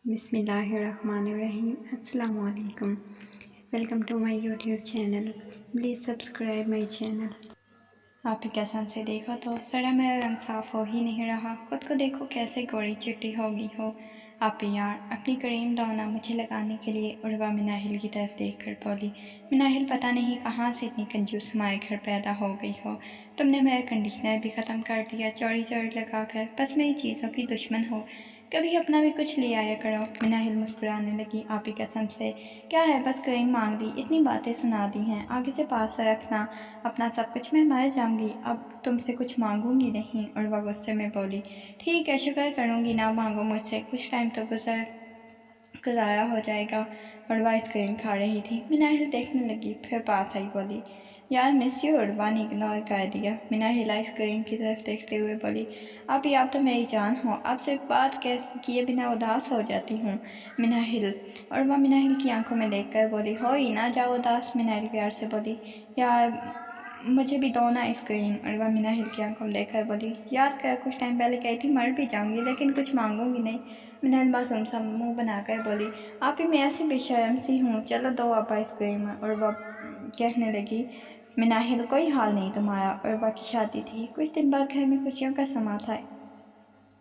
بسم اللہ الرحمن الرحیم۔ السلام علیکم۔ Welcome to my YouTube channel. Please subscribe my channel. آپ کی قسم سے دیکھو تو سڑا میرا رنگ صاف ہو ہی نہیں رہا۔ خود کو دیکھو کیسے گوڑی چٹی ہو گئی ہو۔ آپ یار اپنی کریم ڈونا مجھے لگانے کے لیے عروہ مناہل کی طرف دیکھ کر بولی، مناہل پتہ نہیں کہاں سے اتنی کنجوس ہمارے گھر پیدا ہو گئی ہو۔ تم نے میرا کنڈیشنر بھی ختم کر دیا چوڑی چوڑی لگا کر، بس میری چیزوں کی دشمن ہو۔ کبھی اپنا بھی کچھ لے آیا کرو۔ مناہل مسکرانے لگی، آپ کی قسم سے کیا ہے، بس کریم مانگ لی، اتنی باتیں سنا دی ہیں، آگے سے پاس رکھنا اپنا سب کچھ، میں مر جاؤں گی، اب تم سے کچھ مانگوں گی نہیں۔ عروہ غصے میں بولی، ٹھیک ہے شکر کروں گی، نہ مانگو مجھ سے، کچھ ٹائم تو گزارا ہو جائے گا۔ عروہ آئس کریم کھا رہی تھی، مناہل دیکھنے لگی، پھر پاس آئی، بولی یار مس یو۔ عروہ نے اگنور کر دیا۔ مناہل آئس کریم کی طرف دیکھتے ہوئے بولی، آپ تو میری جان ہو، آپ سے بات کیے بنا اداس ہو جاتی ہوں۔ عروہ مناہل کی آنکھوں میں دیکھ کر بولی، ہو ہی نہ جاؤ اداس۔ مناہل پیار سے بولی، یار مجھے بھی دو نا آئس کریم۔ عروہ مناہل کی آنکھوں میں دیکھ کر بولی، یاد کر کچھ ٹائم پہلے کہی تھی مر بھی جاؤں گی لیکن کچھ مانگوں گی نہیں۔ مناہل معصوم سا منہ بنا کر بولی، آپ ہی میں ایسی بے شرم سی ہوں، چلو دو آپ آئس کریم۔ عروہ کہنے لگی، مناہل کوئی حال نہیں تمہارا، عروہ کی شادی تھی، کچھ دن بعد گھر میں خوشیوں کا سما تھا،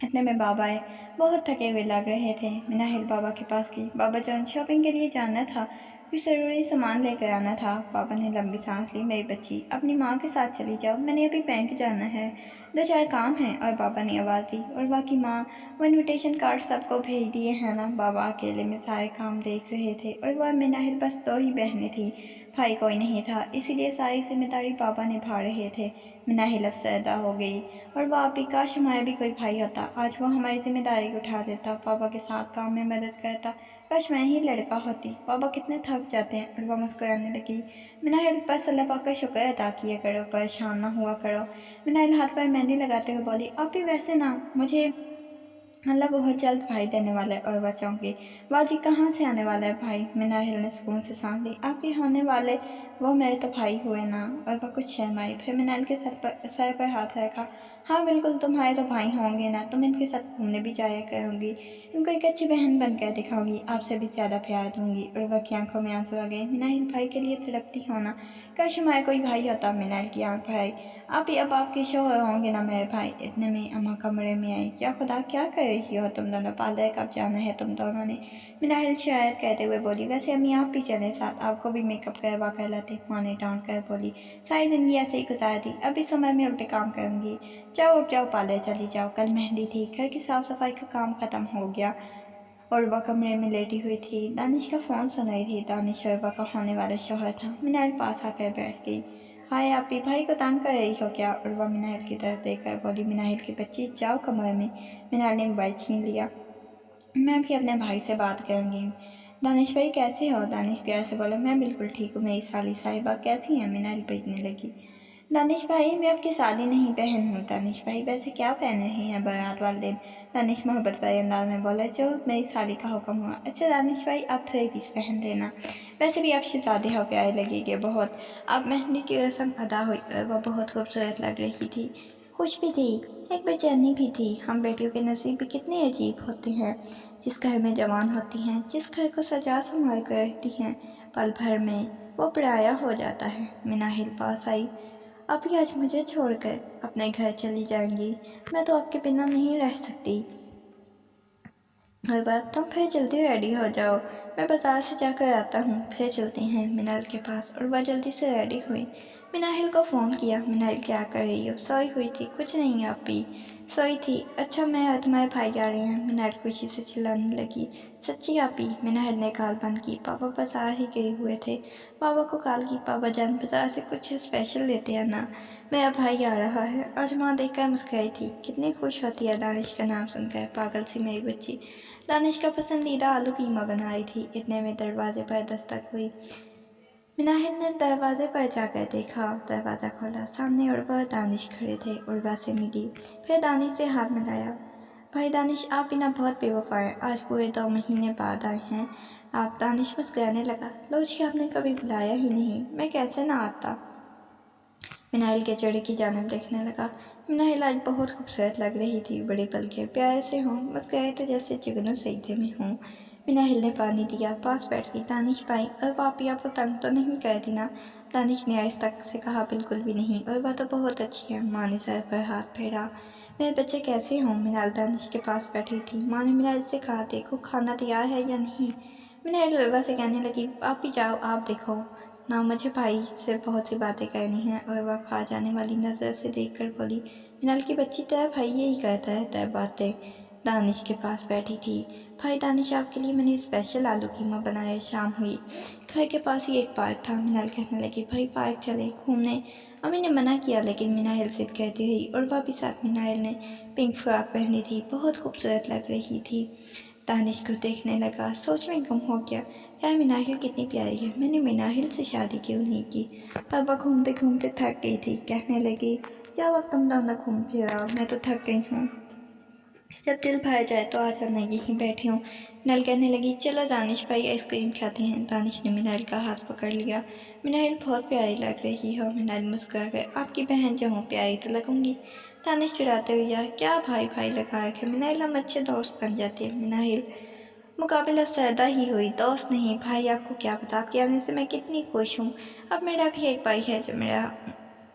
اتنے میں بابا آئے، بہت تھکے ہوئے لگ رہے تھے۔ مناہل بابا کے پاس گئی، بابا جان شاپنگ کے لیے جانا تھا، کچھ ضروری سامان لے کر آنا تھا۔ بابا نے لمبی سانس لی، میری بچی اپنی ماں کے ساتھ چلی جاؤ، میں نے ابھی بینک جانا ہے، دو چار کام ہیں۔ اور بابا نے آواز دی، عروہ کی ماں وہ انویٹیشن کارڈ سب کو بھیج دیے ہیں نا؟ بابا اکیلے میں سارے کام دیکھ رہے تھے۔ عروہ اور مناہل بس دو ہی بہنیں تھیں، بھائی کوئی نہیں تھا، اسی لیے ساری ذمہ داری بابا نبھا رہے تھے۔ مناہل افسردہ ہو گئی، عروہ آپی کاش ہمارا بھی کوئی بھائی ہوتا، آج وہ ہماری ذمہ داری اٹھا دیتا، پاپا کے ساتھ کام میں مدد کرتا، کاش میں ہی لڑکا ہوتی، پاپا کتنے تھک جاتے ہیں۔ عروہ مسکرانے لگی، مناہل بس اللہ پاک کا شکر ادا کیا کرو، پریشان نہ ہوا کرو۔ مناہل ہاتھ پر مہندی لگاتے ہوئے بولی، آپی ویسے نا مجھے اللہ بہت جلد بھائی دینے والا ہے۔ عروہ چونکی، باجی کہاں سے آنے والا ہے بھائی؟ مناہل نے سکون سے سانس لی، آپ کے ہونے والے وہ میرے تو بھائی ہوئے نا؟ عروہ کچھ شرمائی، پھر مناہل کے سر پر ہاتھ رکھا، ہاں بالکل تمہارے تو بھائی ہوں گے نا، تم ان کے ساتھ گھومنے بھی جایا کروں گی، ان کو ایک اچھی بہن بن کر دکھاؤں گی، آپ سے بھی زیادہ پیار دوں گی۔ عروہ کی آنکھوں میں آنسو آ گئے، مناہل بھائی کے لیے تڑپتی ہونا، کاش ہمارا کوئی بھائی ہوتا۔ مناہل کی آنکھ بھر آئی، آپ ہی اب آپ کے شوہر ہوں گے نا میرے بھائی۔ اتنے میں اماں کمرے میں آئی، یا خدا کیا کر رہی ہو تم دونوں، پارلر کب جانا ہے تم دونوں نے؟ مناہل شرارت کرتے ہوئے بولی، ویسے امی آپ بھی چلیں ساتھ، آپ کو بھی میک اپ کروا کر لاتے۔ ماں نے ڈانٹ کر بولی، ساری زندگی ایسے ہی گزار دی، اب اس عمر میں الٹے کام کروں گی، جاؤ اٹھ جاؤ پارلر چلی جاؤ، کل مہندی تھی، گھر کی صاف صفائی کا کام ختم ہو گیا۔ عروہ کمرے میں لیٹی ہوئی تھی، دانش کا فون سن رہی تھی، دانش عروہ کا ہونے والا شوہر تھا۔ مناہل پاس آ کر بیٹھ گئی، ہائے آپی بھائی کو تنگ کر رہی ہو کیا؟ عروہ مناہل کی طرف دیکھ کر بولی، مناہل کی بچی جاؤ کمرے میں۔ مناہل نے موبائل چھین لیا، میں بھی اپنے بھائی سے بات کروں گی۔ دانش بھائی کیسے ہو؟ دانش پیار سے بولا، میں بالکل ٹھیک ہوں، میری سالی صاحبہ کیسی ہیں؟ مناہل بھیجنے لگی، دانش بھائی میں آپ کی سالی نہیں بہن ہوں۔ دانش بھائی ویسے کیا پہن رہے ہیں بارات والے دن؟ دانش محبت بھرے انداز میں بولا، جو میری سالی کا حکم ہوا۔ اچھا دانش بھائی آپ 3 پیس پہن دینا، ویسے بھی آپ شہزادی ہو، پیارے لگے گے بہت۔ اب مہندی کی رسم ادا ہوئی، وہ بہت خوبصورت لگ رہی تھی، خوش بھی تھی، ایک بے چینی بھی تھی۔ ہم بیٹیوں کے نصیب بھی کتنے عجیب ہوتے ہیں، جس گھر میں جوان ہوتی ہیں، جس گھر کو سجا سنوار کر رہتی ہیں، پل بھر میں وہ پرایا ہو جاتا ہے۔ مناہل پاس آئی، آپ ہی آج مجھے چھوڑ کر اپنے گھر چلی جائیں گی، میں تو آپ کے بنا نہیں رہ سکتی۔ عروہ، تم پھر جلدی ریڈی ہو جاؤ، میں بازار سے جا کر آتا ہوں، پھر چلتے ہیں مناہل کے پاس۔ عروہ جلدی سے ریڈی ہوئی، مناہل کو فون کیا، مناہل کیا کر رہی ہو؟ سوئی ہوئی تھی، کچھ نہیں آپی، سوئی تھی، اچھا میں اور تمہارے بھائی آ رہے ہیں۔ مناہل خوشی سے چلانے لگی، سچی آپی؟ مناہل نے کال بند کی، پاپا بازار ہی گئے ہوئے تھے، پاپا کو کال کی، پاپا جان بازار سے کچھ اسپیشل لیتے آنا، میرا بھائی آ رہا ہے۔ آج ماں دیکھ کر مسکرائی تھی، کتنی خوش ہوتی ہے دانش کا نام سن کر، پاگل سی میری بچی۔ دانش کا پسندیدہ آلو قیمہ بنائی تھی۔ اتنے میں دروازے پر دستک ہوئی، مناہل نے دروازے پر جا کر دیکھا، دروازہ کھولا، سامنے عروہ اور دانش کھڑے تھے۔ عروہ سے ملی، پھر دانش سے ہاتھ ملایا، بھائی دانش آپ بھی نا بہت بے وفا ہیں، آج پورے 2 مہینے بعد آئے ہیں آپ۔ دانش مسکرانے لگا، لو جی آپ نے کبھی بلایا ہی نہیں، میں کیسے نہ آتا۔ مناہل کے چڑے کی جانب دیکھنے لگا۔ مناہل آج بہت خوبصورت لگ رہی تھی، بڑے پلکے پیارے سے ہوں، مسکرائے تو جیسے جگنو سجدے میں ہوں۔ مناہل نے پانی دیا، پاس بیٹھ گئی۔ دانش بھائی اور آپ کو تنگ تو نہیں کر دی نا؟ دانش نے آہستہ سے کہا، بالکل بھی نہیں، اور بات تو بہت اچھی ہے۔ ماں نے سر پر ہاتھ پھیرا۔ میرے بچے کیسے ہوں؟ مناہل دانش کے پاس بیٹھی تھی۔ ماں نے مناہل سے کہا، دیکھو کھانا تیار ہے یا نہیں؟ مناہل عروہ سے کہنے لگی، آپ بھی جاؤ، آپ دیکھو نا، مجھے بھائی سے بہت سی باتیں کرنی ہیں۔ عروہ کھا جانے والی نظر سے دیکھ کر بولی، مناہل کی بچی تیرا بھائی یہی کرتا رہتا ہے باتیں۔ دانش کے پاس بیٹھی تھی۔ بھائی دانش، آپ کے لیے میں نے اسپیشل آلو قیمہ بنایا۔ شام ہوئی، گھر کے پاس ہی ایک پارک تھا۔ مناہل کہنے لگی، بھائی پارک چلے گھومنے؟ امی نے منع کیا لیکن مناہل ضد کرتی رہی۔ عروہ بھی ساتھ۔ مناہل نے پنک فراک پہنی تھی، بہت خوبصورت لگ رہی تھی۔ دانش کو دیکھنے لگا، سوچ میں گم ہو گیا، یار مناہل کتنی پیاری ہے، میں نے مناہل سے شادی کیوں نہیں کی؟ عروہ گھومتے گھومتے تھک گئی تھی، کہنے لگی، جاؤ اب تم دونوں گھوم پھر آؤ، میں تو تھک گئی ہوں، جب دل بھر جائے تو آ جانا، یہیں بیٹھی ہوں۔ مناہل کہنے لگی، چلو دانش بھائی آئس کریم کھاتے ہیں۔ دانش نے مناہل کا ہاتھ پکڑ لیا۔ مناہل بہت پیاری لگ رہی ہو۔ مناہل مسکرا کر، آپ کی بہن جو ہوں پیاری تو لگوں گی؟ دانش چڑھاتے ہوئے، یار کیا بھائی بھائی لگا رکھے، مناہل ہم اچھے دوست بن جاتے ہیں۔ مناہل مقابل افسردہ ہی ہوئی، دوست نہیں۔ بھائی آپ کو کیا پتا، آپ کے آنے سے میں کتنی خوش ہوں، اب میرا بھی ایک بھائی ہے جو میرا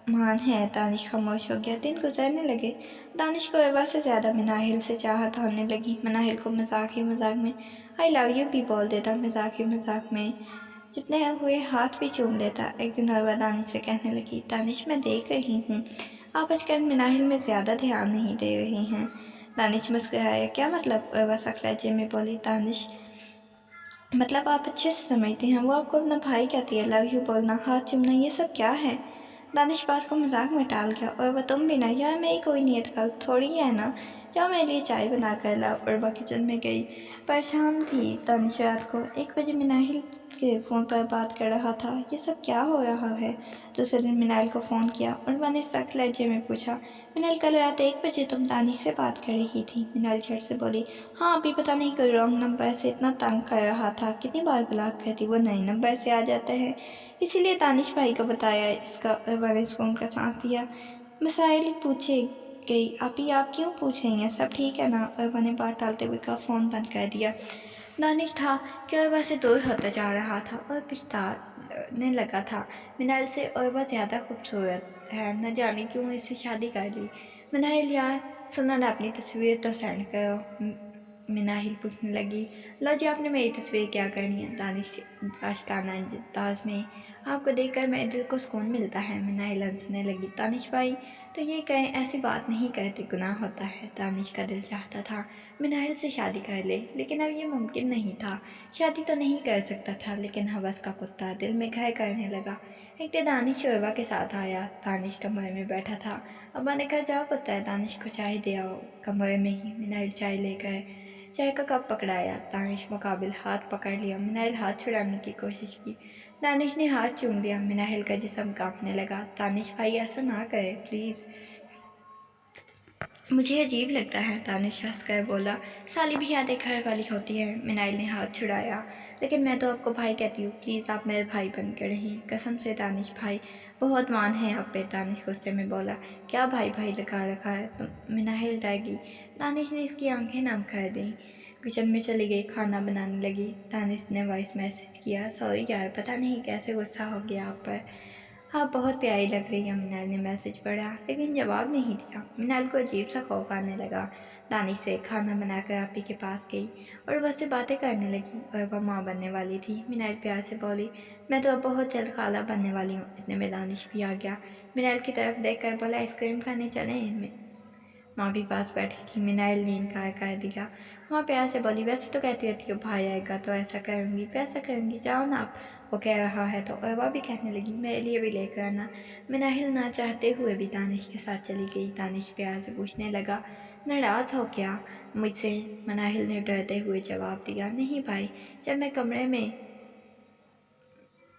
مان ہے۔ دانش خاموش ہو گیا، دن گزرنے لگے۔ دانش کو عروہ سے زیادہ مناہل سے چاہت ہونے لگی۔ مناہل کو مذاق ہی مذاق میں آئی لو یو بھی بول دیتا، مذاق ہی مذاق میں جتنے ہوئے ہاتھ بھی چوم لیتا۔ ایک دن عروہ دانش سے کہنے لگی، دانش میں دیکھ رہی ہوں آپ آج کل مناہل میں زیادہ دھیان نہیں دے رہے ہیں۔ دانش مسکرایا، کیا مطلب؟ عروہ سخت لہجے میں بولی۔ دانش مطلب آپ اچھے سے سمجھتے ہیں، وہ آپ کو اپنا بھائی کہتی ہے، لو یو بولنا، ہاتھ چومنا، یہ سب کیا ہے؟ دانش بات کو مذاق میں ٹال گیا، عروہ تم بھی نا، یار میری کوئی نیت غلط تھوڑی ہے نا، جاؤ میرے لیے چائے بنا کر لاؤ۔ عروہ کچن میں گئی، پریشان تھی۔ دانش رات کو 1 بجے مناہل کے فون پر بات کر رہا تھا، یہ سب کیا ہو رہا ہے؟ دوسرے دن مناہل کو فون کیا، عروہ نے سخت لہجے میں پوچھا، مناہل کل رات 1 بجے تم دانش سے بات کر رہی تھی؟ مناہل جھٹ سے بولی، ہاں ابھی پتہ نہیں کوئی رانگ نمبر سے اتنا تنگ کر رہا تھا، کتنی بار بلاک کرتی، وہ نئے نمبر سے آ جاتا ہے، اسی لیے دانش بھائی کو بتایا اس کا۔ عروہ نے سکون کا سانس لیا، مسائل پوچھے گئی، آپ کیوں پوچھ رہی ہیں، سب ٹھیک ہے نا؟ عروہ نے بات ٹالتے ہوئے کہا، فون بند کر دیا۔ دانش تھا کہ عروہ سے دور ہوتا جا رہا تھا اور پچھتانے لگا تھا، مناہل سے عروہ زیادہ خوبصورت ہے، نہ جانے کیوں اس سے شادی کر لی۔ مناہل یار سنو نا، اپنی تصویر تو سینڈ کرو۔ مناہل پوچھنے لگی، لو جی آپ نے میری تصویر کیا کرنی ہے؟ دانش آشکانہ انداز میں، آپ کو دیکھ کر میرے دل کو سکون ملتا ہے۔ مناہل ہنسنے لگی، دانش بھائی تو یہ کہیں ایسی بات نہیں کرتے، گناہ ہوتا ہے۔ دانش کا دل چاہتا تھا مناہل سے شادی کر لے، لیکن اب یہ ممکن نہیں تھا، شادی تو نہیں کر سکتا تھا، لیکن ہوس کا کتا دل میں گھر کرنے لگا۔ ایک دن دانش عروہ کے ساتھ آیا، دانش کمرے میں بیٹھا تھا، ابا نے کہا جاؤ پتہ دانش کو چائے دے آؤ۔ کمرے میں ہی مناہل چائے لے کر چائے کا کپ پکڑایا، دانش مقابل ہاتھ پکڑ لیا، مناہل ہاتھ چھڑانے کی کوشش کی، دانش نے ہاتھ چوم لیا، مناہل کا جسم کانپنے لگا۔ دانش بھائی ایسا نہ کرے پلیز، مجھے عجیب لگتا ہے، دانش ہنس کر بولا، سالی بھی یادیں گھر والی ہوتی ہے۔ مناہل نے ہاتھ چھڑایا، لیکن میں تو آپ کو بھائی کہتی ہوں، پلیز آپ میرے بھائی بن کے رہیں، قسم سے دانش بھائی بہت مان ہیں آپ پہ۔ دانش غصے میں بولا، کیا بھائی بھائی لگا رکھا ہے تم؟ مناہل ڈر گئی، دانش نے اس کی آنکھیں نم کر دیں، کچن میں چلی گئی، کھانا بنانے لگی۔ دانش نے وائس میسج کیا، سوری یار پتہ نہیں کیسے غصہ ہو گیا آپ پر، آپ بہت پیاری لگ رہی ہیں۔ مناہل نے میسج پڑھا لیکن جواب نہیں دیا۔ مناہل کو عجیب سا خوف آنے لگا، دانش سے کھانا بنا کر آپی کے پاس گئی اور عروہ سے باتیں کرنے لگی۔ عروہ ماں بننے والی تھی، مناہل پیار سے بولی، میں تو اب بہت جلد خالہ بننے والی ہوں۔ اتنے میں دانش بھی آ گیا، مناہل کی طرف دیکھ کر بولا، آئس کریم کھانے چلیں؟ ماں بھی پاس بیٹھی تھی، مناہل نے انکار کر دیا۔ ماں پیار سے بولی، ویسے تو کہتی رہتی ہو بھائی آئے گا تو ایسا کروں گی ویسا کروں گی، جاؤ نا آپ، وہ کہہ رہا ہے تو۔ عروہ بھی کہنے لگی، میرے لیے بھی لے کر آنا۔ مناہل نہ چاہتے ہوئے بھی دانش کے ساتھ چلی گئی۔ دانش پیار سے پوچھنے لگا، ناراض ہو کیا مجھ سے؟ مناہل نے ڈرتے ہوئے جواب دیا، نہیں بھائی، جب میں کمرے میں